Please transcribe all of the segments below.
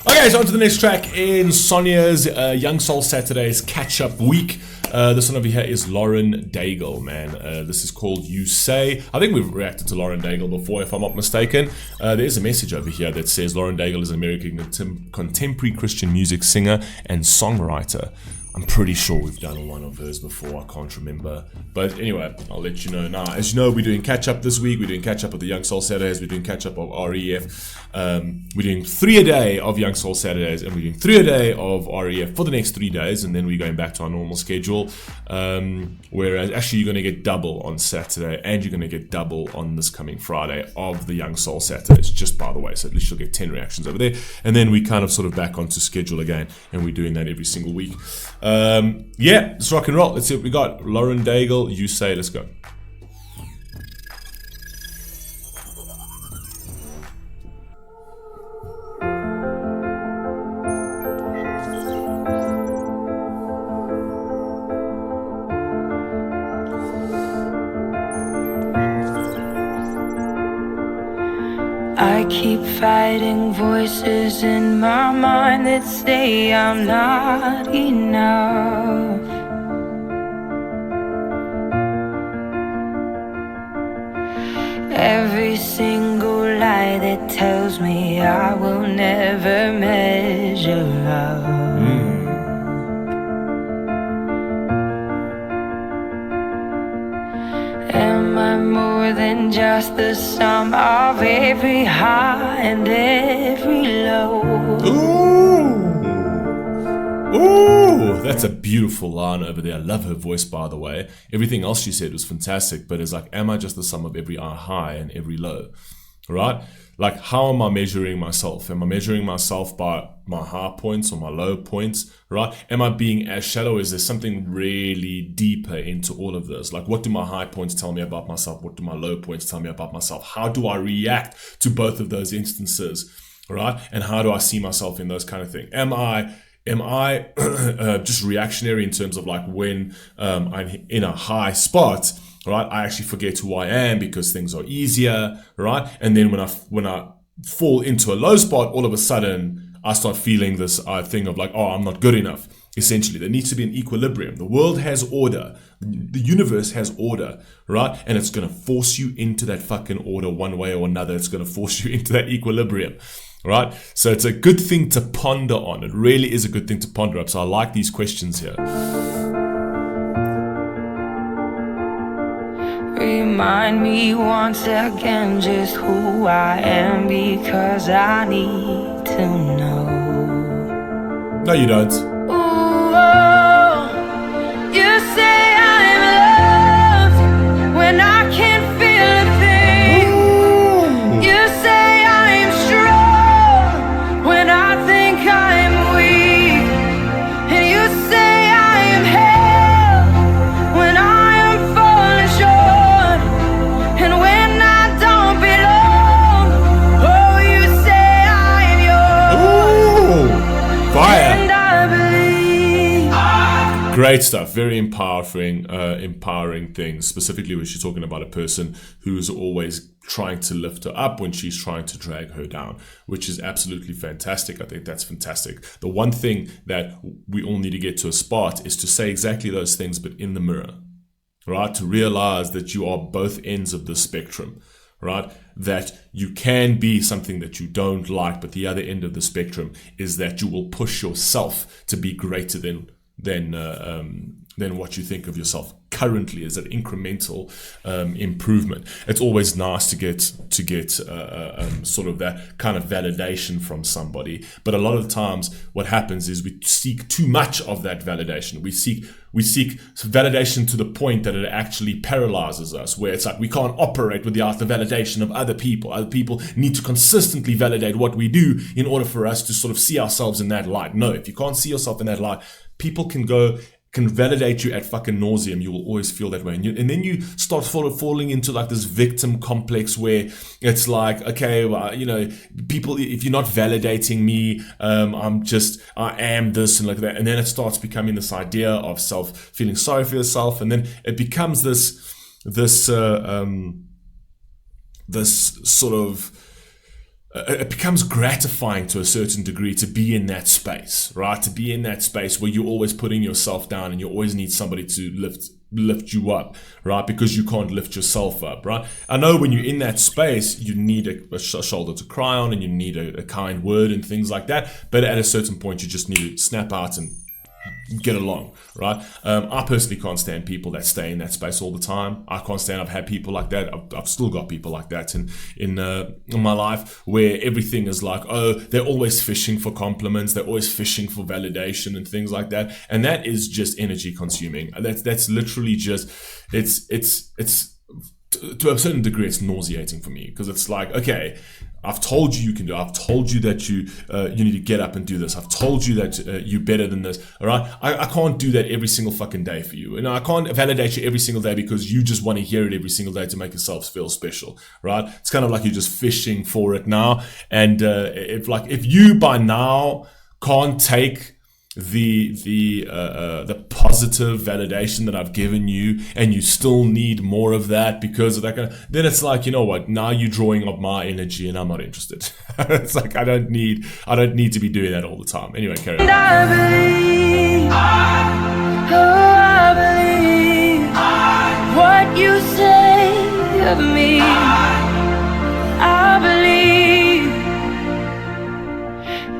Okay, so on to the next track in Sonia's Young Soul Saturdays catch-up week. This one over here is Lauren Daigle, man. This is called You Say. I think we've reacted to Lauren Daigle before, if I'm not mistaken. There's a message over here that says Lauren Daigle is an American contemporary Christian music singer and songwriter. I'm pretty sure we've done one of hers before, I can't remember. But anyway, I'll let you know now. As you know, we're doing catch-up this week. We're doing catch-up of the Young Soul Saturdays. We're doing catch-up of REF. We're doing 3 a day of Young Soul Saturdays, and we're doing 3 a day of REF for the next 3 days, and then we're going back to our normal schedule. Whereas actually you're going to get double on Saturday, and you're going to get double on this coming Friday of the Young Soul Saturdays, just by the way. So at least you'll get 10 reactions over there. And then we kind of sort of back onto schedule again, and we're doing that every single week. Yeah, let's rock and roll. Let's see what we got. Lauren Daigle, You Say. Let's go. I keep fighting voices in my mind that say I'm not enough. Every single lie that tells me I will never measure up. Am I more than just the sum of every high and every low? Ooh, that's a beautiful line over there. I love her voice, by the way. Everything else she said was fantastic, but it's like, am I just the sum of every high and every low? Right? Like, how am I measuring myself? Am I measuring myself by my high points or my low points, right? Am I being as shallow? Is there something really deeper into all of this? Like, what do my high points tell me about myself? What do my low points tell me about myself? How do I react to both of those instances, right? And how do I see myself in those kind of things? Am I just reactionary in terms of like when I'm in a high spot, right? I actually forget who I am because things are easier, right? And then when I fall into a low spot, all of a sudden I start feeling this thing of like, oh, I'm not good enough. Essentially, there needs to be an equilibrium. The world has order. The universe has order, right? And it's going to force you into that fucking order one way or another. It's going to force you into that equilibrium, right? So it's a good thing to ponder on. It really is a good thing to ponder up. So I like these questions here. Remind me once again just who I am, because I need to know. No, you don't. Ooh, oh, you say I'm loved when I can't feel a thing. Ooh. You say I'm strong when I think I'm weak. And you say I am held when I am falling short. And when I don't belong, oh, you say I am yours. Ooh. Fire. And I believe. Great stuff. Very empowering things. Specifically when she's talking about a person who's always trying to lift her up when she's trying to drag her down, which is absolutely fantastic. I think that's fantastic. The one thing that we all need to get to a spot is to say exactly those things, but in the mirror, right? To realize that you are both ends of the spectrum, right? That you can be something that you don't like, but the other end of the spectrum is that you will push yourself to be greater than what you think of yourself currently, is an incremental improvement. It's always nice to get sort of that kind of validation from somebody, but a lot of times what happens is we seek too much of that validation. We seek validation to the point that it actually paralyzes us, where it's like we can't operate without the validation of other people. Other people need to consistently validate what we do in order for us to sort of see ourselves in that light. No, if you can't see yourself in that light, people can validate you at fucking nauseum. You will always feel that way. And then you start falling into like this victim complex where it's like, okay, well, people, if you're not validating me, I am this and like that. And then it starts becoming this idea of feeling sorry for yourself. And then it becomes this sort of it becomes gratifying to a certain degree to be in that space, right? To be in that space where you're always putting yourself down and you always need somebody to lift you up, right? Because you can't lift yourself up, right? I know when you're in that space, you need a shoulder to cry on and you need a kind word and things like that. But at a certain point, you just need to snap out and get along, right? I personally can't stand people that stay in that space all the time. I can't stand. I've had people like that. I've still got people like that in my life where everything is like, oh, they're always fishing for compliments. They're always fishing for validation and things like that. And that is just energy consuming. That's literally just it's to a certain degree, it's nauseating for me because it's like, okay, I've told you can do it. I've told you that you need to get up and do this. I've told you that you're better than this. All right, I can't do that every single fucking day for you. I can't validate you every single day because you just want to hear it every single day to make yourself feel special, right? It's kind of like you're just fishing for it now. And if you by now can't take the positive validation that I've given you and you still need more of that because of that kind of, then it's like, you know what, now you're drawing up my energy and I'm not interested. It's like I don't need to be doing that all the time. Anyway, carry on. I believe, I believe what you say of me. I believe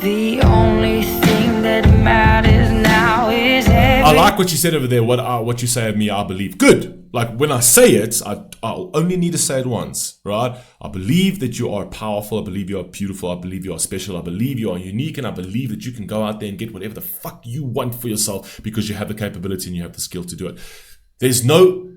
the only thing that matters now is I like what you said over there. What you say of me, I believe. Good. Like when I say it, I'll only need to say it once, right? I believe that you are powerful. I believe you are beautiful. I believe you are special. I believe you are unique. And I believe that you can go out there and get whatever the fuck you want for yourself because you have the capability and you have the skill to do it. There's no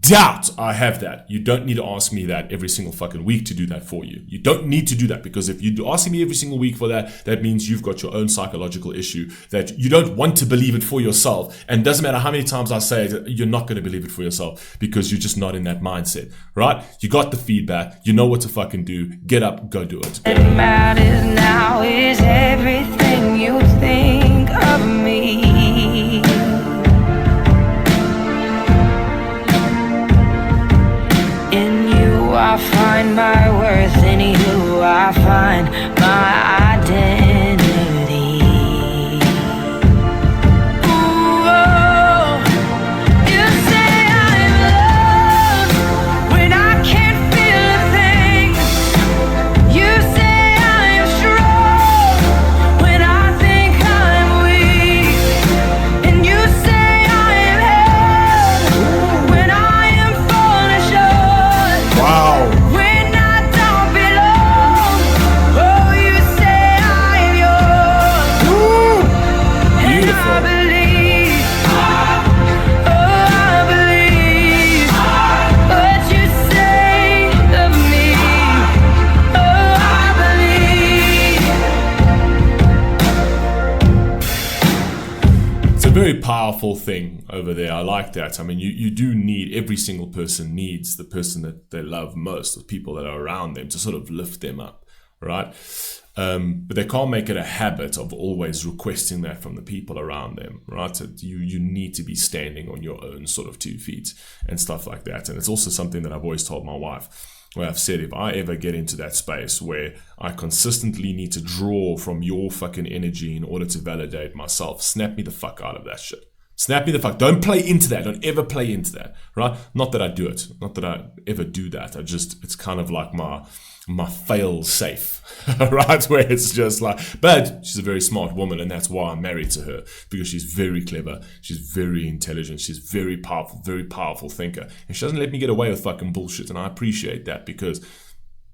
doubt I have that. You don't need to ask me that every single fucking week to do that for you. You don't need to do that because if you're asking me every single week for that, that means you've got your own psychological issue that you don't want to believe it for yourself. And it doesn't matter how many times I say it, you're not going to believe it for yourself because you're just not in that mindset, right? You got the feedback. You know what to fucking do. Get up, go do it. What matters now is everything you think of me. I find my worth in you. I find my identity. Ooh, oh. You say I'm loved when I can't feel a thing. You say I'm strong when I think I'm weak. And you say I am held when I am falling short. Wow. When I don't belong, oh, you say I'm yours. Ooh, And beautiful. I believe, oh, I believe what you say of me. Oh, I believe. It's a very powerful thing over there. I like that. I mean, you do need, every single person needs the person that they love most, the people that are around them to sort of lift them up, right? But they can't make it a habit of always requesting that from the people around them, right? So you need to be standing on your own sort of 2 feet and stuff like that. And it's also something that I've always told my wife, where I've said, if I ever get into that space where I consistently need to draw from your fucking energy in order to validate myself, snap me the fuck out of that shit. Snap me the fuck. Don't play into that. Don't ever play into that, right? Not that I do it. Not that I ever do that. It's kind of like my fail safe, right? Where it's just like, but she's a very smart woman and that's why I'm married to her, because she's very clever. She's very intelligent. She's very powerful thinker. And she doesn't let me get away with fucking bullshit. And I appreciate that because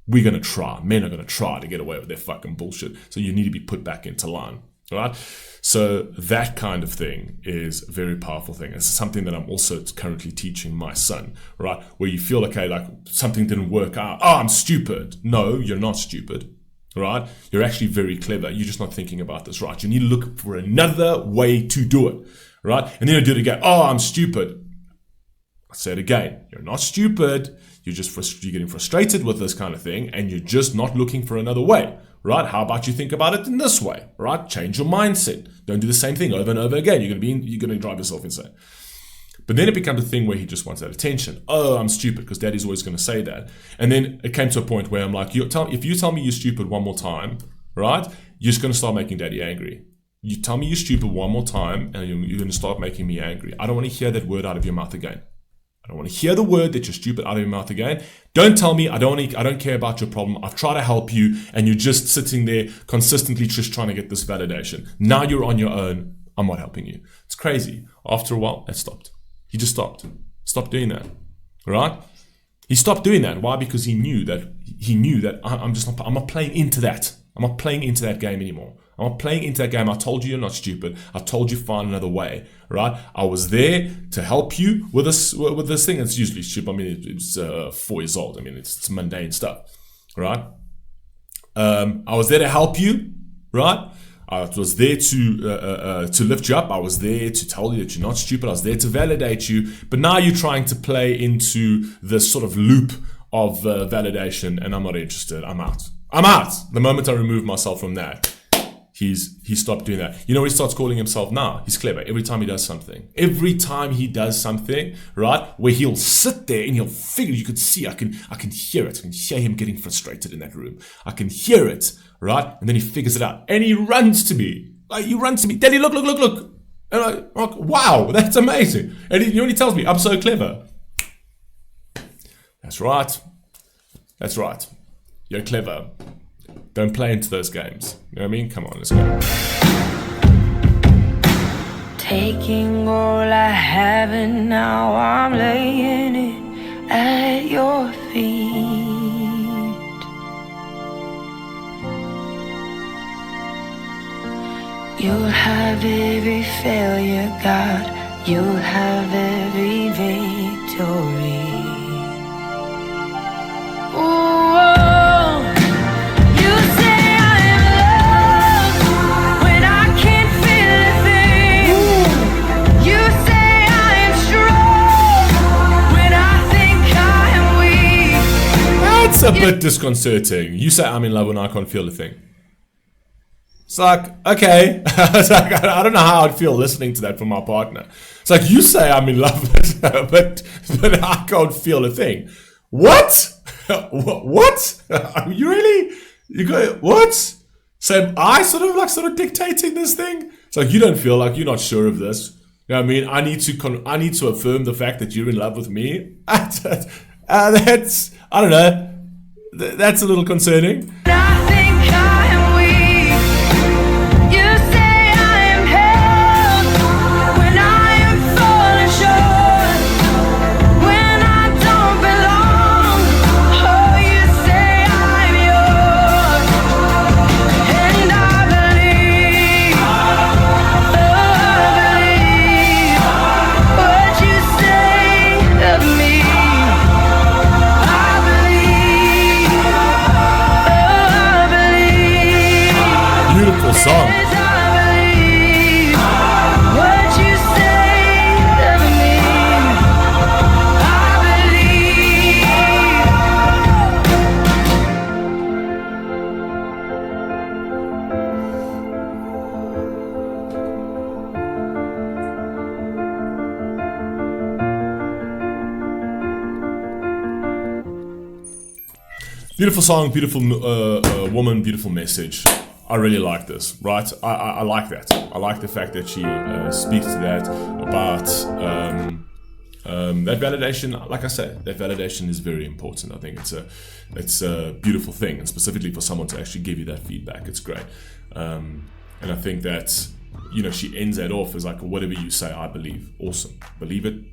we're going to try. Men are going to try to get away with their fucking bullshit. So you need to be put back into line, right? So that kind of thing is a very powerful thing. It's something that I'm also currently teaching my son, right? Where you feel, okay, like something didn't work out. Oh, I'm stupid. No, you're not stupid, right? You're actually very clever. You're just not thinking about this right. You need to look for another way to do it, right? And then you do it again. Oh, I'm stupid. I say it again. You're not stupid. You're getting frustrated with this kind of thing and you're just not looking for another way. Right? How about you think about it in this way? Right? Change your mindset. Don't do the same thing over and over again. You're going to drive yourself insane. But then it becomes a thing where he just wants that attention. Oh, I'm stupid, because daddy's always going to say that. And then it came to a point where I'm like, if you tell me you're stupid one more time, right, you're just going to start making daddy angry. You tell me you're stupid one more time, and you're going to start making me angry. I don't want to hear that word out of your mouth again. I don't want to hear the word that you're stupid out of your mouth again. Don't tell me I don't care about your problem. I've tried to help you, and you're just sitting there consistently just trying to get this validation. Now you're on your own. I'm not helping you. It's crazy. After a while, it stopped. He just stopped. Stopped doing that. Right? He stopped doing that. Why? Because he knew that I'm not playing into that. I'm not playing into that game anymore. I'm not playing into that game. I told you you're not stupid. I told you find another way, right? I was there to help you with this thing. It's usually stupid. I mean, it's 4 years old. I mean, it's mundane stuff, right? I was there to help you, right? I was there to lift you up. I was there to tell you that you're not stupid. I was there to validate you. But now you're trying to play into this sort of loop of validation, and I'm not interested. I'm out. I'm out. The moment I remove myself from that, he stopped doing that. You know what he starts calling himself now? He's clever. Every time he does something, right, where he'll sit there and he'll figure, you could see, I can hear it. I can hear him getting frustrated in that room. I can hear it, right? And then he figures it out and he runs to me. Daddy, look. And I'm like, wow, that's amazing. And you know what he tells me? I'm so clever. That's right. You're clever. Don't play into those games. You know what I mean? Come on, let's go. Taking all I have and now I'm laying it at your feet. You'll have every failure, God. You'll have every victory. It's a bit disconcerting. You say I'm in love when I can't feel a thing. It's like, okay. It's like, I don't know how I'd feel listening to that from my partner. It's like, you say I'm in love, but I can't feel a thing. What? What? You really? You go, what? So I sort of dictating this thing? It's like, you don't feel like you're not sure of this. You know what I mean? I need to affirm the fact that you're in love with me. That's, I don't know. That's a little concerning. Song. Beautiful song, beautiful woman, beautiful message. I really like this, right? I like that. I like the fact that she speaks to that about that validation. Like I said, that validation is very important. I think it's a beautiful thing, and specifically for someone to actually give you that feedback, it's great. And I think that, you know, she ends that off as like, whatever you say, I believe. Awesome. Believe it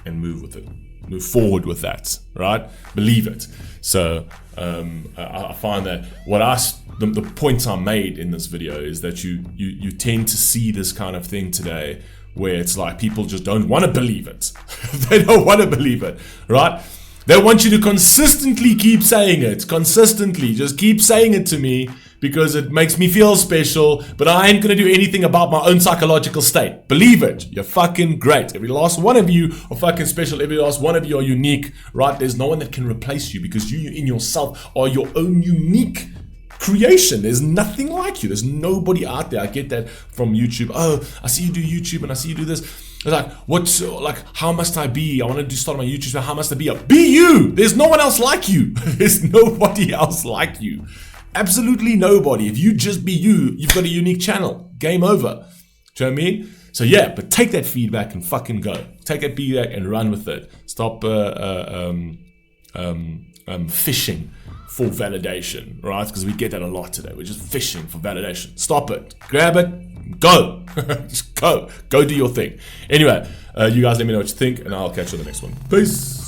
and move with it. Move forward with that, right? Believe it. So I find that the points I made in this video is that you tend to see this kind of thing today where it's like people just don't want to believe it. They don't want to believe it, right? They want you to consistently keep saying it. Consistently. Just keep saying it to me because it makes me feel special, but I ain't going to do anything about my own psychological state. Believe it. You're fucking great. Every last one of you are fucking special. Every last one of you are unique, right? There's no one that can replace you because you in yourself are your own unique creation. There's nothing like you. There's nobody out there. I get that from YouTube. Oh, I see you do YouTube and I see you do this. It's like, how must I be? I want to start my YouTube channel. How must I be? Be you! There's no one else like you. There's nobody else like you. Absolutely nobody. If you just be you, you've got a unique channel. Game over. Do you know what I mean? So yeah, but take that feedback and fucking go. Take that feedback and run with it. Stop fishing for validation, right? Because we get that a lot today. We're just fishing for validation. Stop it. Grab it. Go. Just go. Go do your thing. Anyway, you guys let me know what you think, and I'll catch you on the next one. Peace.